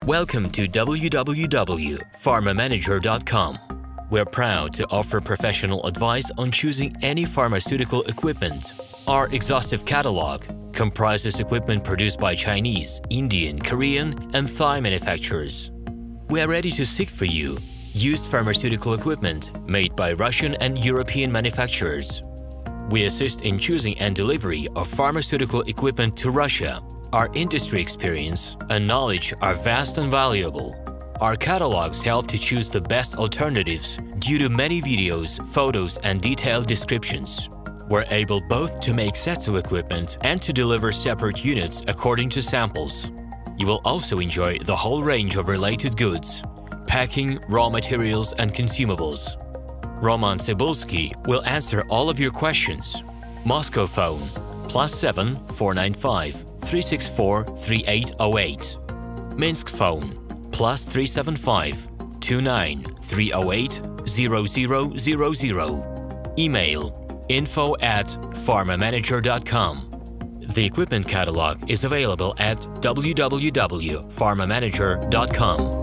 Welcome to www.pharmamanager.com. We're proud to offer professional advice on choosing any pharmaceutical equipment. Our exhaustive catalog comprises equipment produced by Chinese, Indian, Korean, and Thai manufacturers. We are ready to seek for you used pharmaceutical equipment made by Russian and European manufacturers. We assist in choosing and delivery of pharmaceutical equipment to Russia. Our industry experience and knowledge are vast and valuable. Our catalogs help to choose the best alternatives due to many videos, photos, and detailed descriptions. We're able both to make sets of equipment and to deliver separate units according to samples. You will also enjoy the whole range of related goods, packing, raw materials, and consumables. RomanTsibulsky will answer all of your questions. Moscow phone +7 495 364 3808. Minsk phone +375 29 308 0000. Email info@pharmamanager.com. The equipment catalog is available at www.pharmamanager.com.